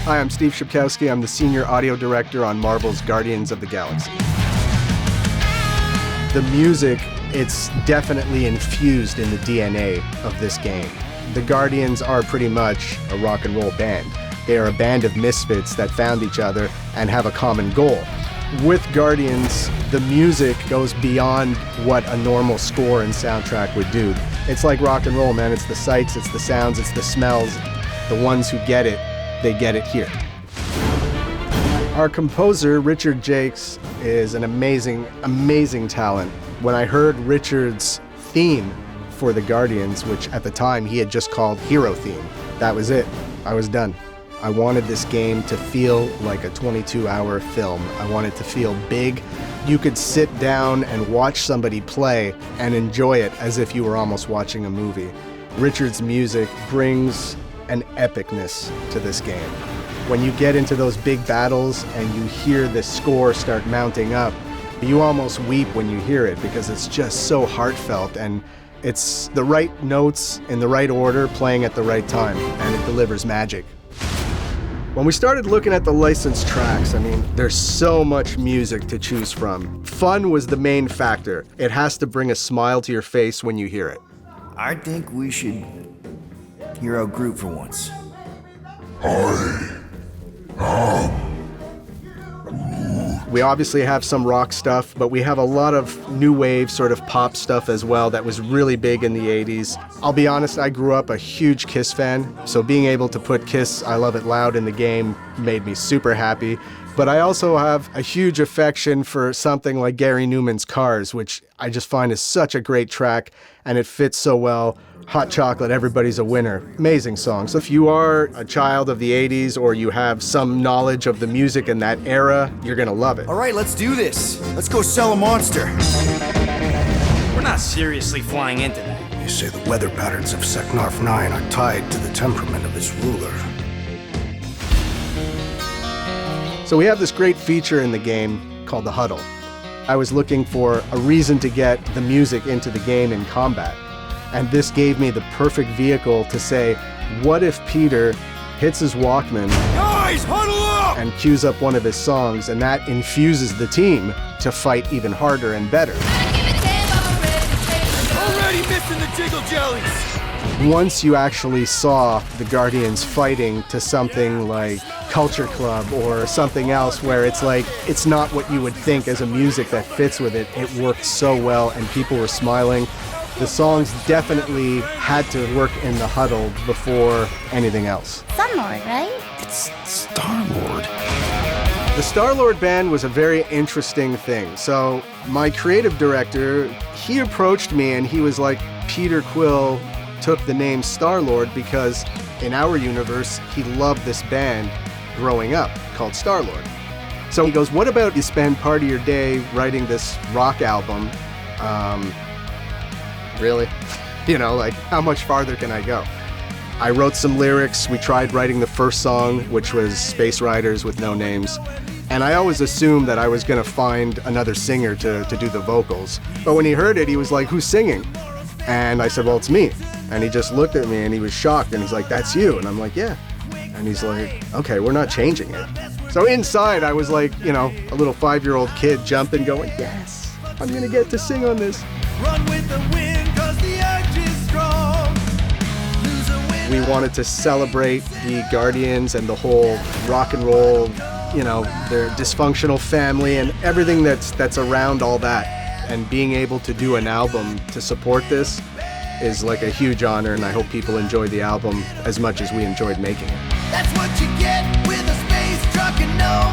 Hi, I'm Steve Shipkowski. I'm the Senior Audio Director on Marvel's Guardians of the Galaxy. The music, it's definitely infused in the DNA of this game. The Guardians are pretty much a rock and roll band. They are a band of misfits that found each other and have a common goal. With Guardians, the music goes beyond what a normal score and soundtrack would do. It's like rock and roll, man. It's the sights, it's the sounds, it's the smells. The ones who get it, they get it here. Our composer, Richard Jakes, is an amazing, amazing talent. When I heard Richard's theme for the Guardians, which at the time he had just called Hero Theme, that was it. I was done. I wanted this game to feel like a 22-hour film. I wanted to feel big. You could sit down and watch somebody play and enjoy it as if you were almost watching a movie. Richard's music brings an epicness to this game. When you get into those big battles and you hear the score start mounting up, you almost weep when you hear it because it's just so heartfelt, and it's the right notes in the right order playing at the right time, and it delivers magic. When we started looking at the licensed tracks, I mean, there's so much music to choose from. Fun was the main factor. It has to bring a smile to your face when you hear it. I think we should hear out Groot for once. We obviously have some rock stuff, but we have a lot of new wave sort of pop stuff as well that was really big in the 80s. I'll be honest, I grew up a huge Kiss fan, so being able to put Kiss I Love It Loud in the game made me super happy. But I also have a huge affection for something like Gary Numan's Cars, which I just find is such a great track, and it fits so well. Hot Chocolate, Everybody's a Winner. Amazing song. So if you are a child of the 80s or you have some knowledge of the music in that era, you're gonna love it. All right, let's do this. Let's go sell a monster. We're not seriously flying into that. They say the weather patterns of Seknarf 9 are tied to the temperament of its ruler. So we have this great feature in the game called the Huddle. I was looking for a reason to get the music into the game in combat. And this gave me the perfect vehicle to say, what if Peter hits his Walkman Guys, huddle up! and cues up one of his songs, and that infuses the team to fight even harder and better. Already missing the jiggle jellies! Once you actually saw the Guardians fighting to something like Culture Club or something else where it's like, it's not what you would think as a music that fits with it, it worked so well and people were smiling. The songs definitely had to work in the Huddle before anything else. Star-Lord, right? It's Star-Lord. The Star-Lord band was a very interesting thing. So my creative director, he approached me and he was like, Peter Quill took the name Star-Lord because in our universe, he loved this band growing up called Star-Lord. So he goes, what about you spend part of your day writing this rock album? Really? You know, like, how much farther can I go? I wrote some lyrics. We tried writing the first song, which was Space Riders with no names. And I always assumed that I was going to find another singer to do the vocals. But when he heard it, he was like, who's singing? And I said, well, it's me. And he just looked at me and he was shocked. And he's like, that's you. And I'm like, yeah. And he's like, okay, we're not changing it. So inside, I was like, you know, a little 5-year-old kid jumping, going, yes, I'm going to get to sing on this. Run with the wind, 'cause the urge is strong. Lose a win. We wanted to celebrate the Guardians and the whole rock and roll, you know, their dysfunctional family and everything that's around all that. And being able to do an album to support this is like a huge honor, and I hope people enjoy the album as much as we enjoyed making it. That's what you get with a space truck and no